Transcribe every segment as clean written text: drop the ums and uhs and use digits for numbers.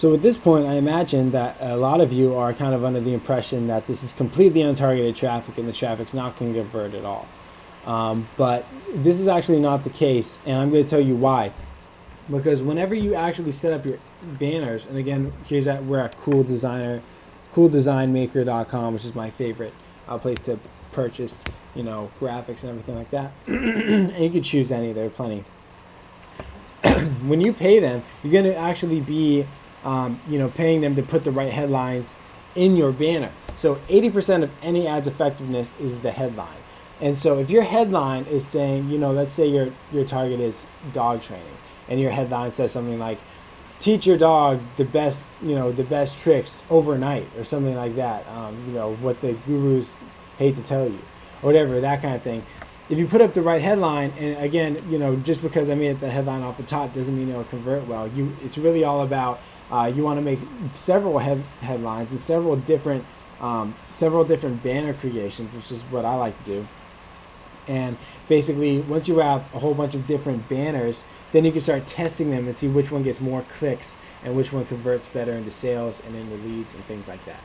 So at this point, I imagine that a lot of you are kind of under the impression that this is completely untargeted traffic and the traffic's not going to convert at all. But this is actually not the case, and I'm going to tell you why. Because whenever you actually set up your banners, and again, we're at cooldesignmaker.com, which is my favorite place to purchase, graphics and everything like that. And you can choose any; there are plenty. When you pay them, you're going to actually be paying them to put the right headlines in your banner. So 80% of any ad's effectiveness is the headline. And so if your headline is saying, let's say your target is dog training, and your headline says something like, teach your dog the best tricks overnight, or something like that, what the gurus hate to tell you, or whatever, that kind of thing. If you put up the right headline, and again, just because I made it the headline off the top doesn't mean it'll convert well. It's really all about you want to make several headlines and several different banner creations, which is what I like to do. And basically, once you have a whole bunch of different banners, then you can start testing them and see which one gets more clicks and which one converts better into sales and into leads and things like that.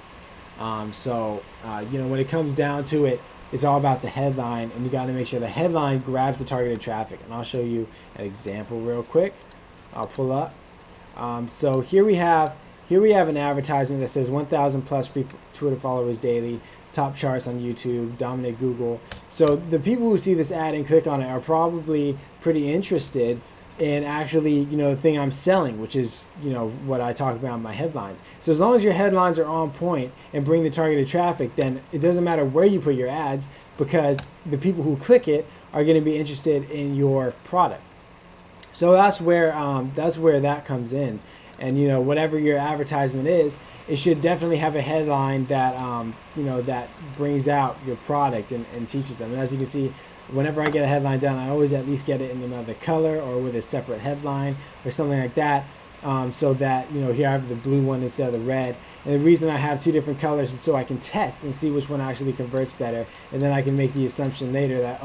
When it comes down to it, it's all about the headline, and you got to make sure the headline grabs the targeted traffic. And I'll show you an example real quick. I'll pull up. So here we have an advertisement that says 1,000 plus free Twitter followers daily, top charts on YouTube, dominate Google. So the people who see this ad and click on it are probably pretty interested in actually, the thing I'm selling, which is, what I talk about in my headlines. So as long as your headlines are on point and bring the targeted traffic, then it doesn't matter where you put your ads, because the people who click it are going to be interested in your product. So that's where that comes in. And whatever your advertisement is, it should definitely have a headline that that brings out your product and teaches them. And as you can see, whenever I get a headline done, I always at least get it in another color or with a separate headline or something like that, so that here I have the blue one instead of the red. And the reason I have two different colors is so I can test and see which one actually converts better, and then I can make the assumption later that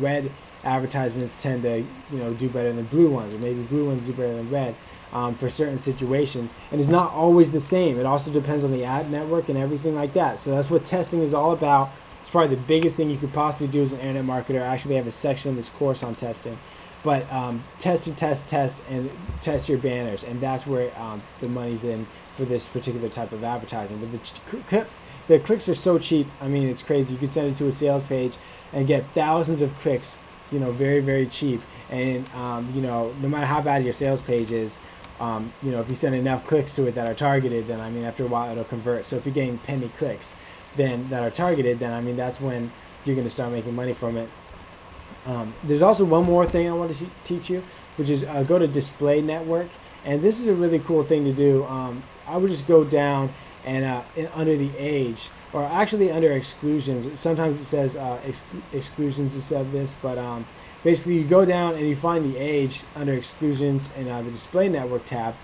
red advertisements tend to do better than blue ones, or maybe blue ones do better than red. For certain situations, and it's not always the same. It also depends on the ad network and everything like that. So that's what testing is all about. It's probably the biggest thing you could possibly do as an internet marketer. I actually have a section in this course on testing, but test, and test your banners, and that's where the money's in for this particular type of advertising. But the clicks are so cheap. I mean, it's crazy. You can send it to a sales page and get thousands of clicks, very, very cheap. And no matter how bad your sales page is, if you send enough clicks to it that are targeted, then after a while it'll convert. So if you're getting penny clicks then that are targeted, then that's when you're going to start making money from it. There's also one more thing I want to teach you, which is go to display network, and this is a really cool thing to do. I would just go down and under the age, or actually under exclusions. Sometimes it says exclusions instead of this, but basically you go down and you find the age under exclusions in the display network tab,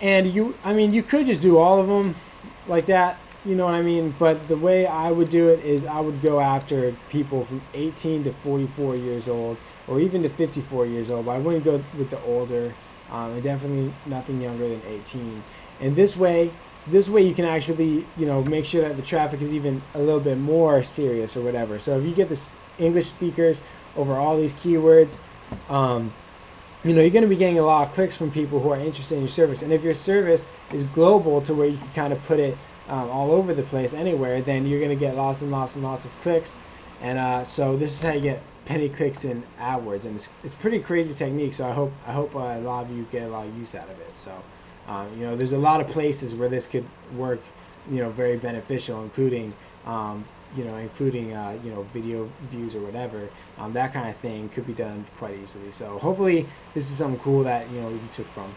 and you could just do all of them like that, but the way I would do it is I would go after people from 18 to 44 years old, or even to 54 years old, but I wouldn't go with the older, and definitely nothing younger than 18. And this way you can actually make sure that the traffic is even a little bit more serious or whatever. So if you get this English speakers over all these keywords, you're going to be getting a lot of clicks from people who are interested in your service. And if your service is global to where you can kind of put it all over the place, anywhere, then you're going to get lots and lots and lots of clicks. And so this is how you get penny clicks in AdWords, and it's pretty crazy technique. So I hope a lot of you get a lot of use out of it. So there's a lot of places where this could work, very beneficial, including video views or whatever. That kind of thing could be done quite easily. So hopefully this is something cool that you took from.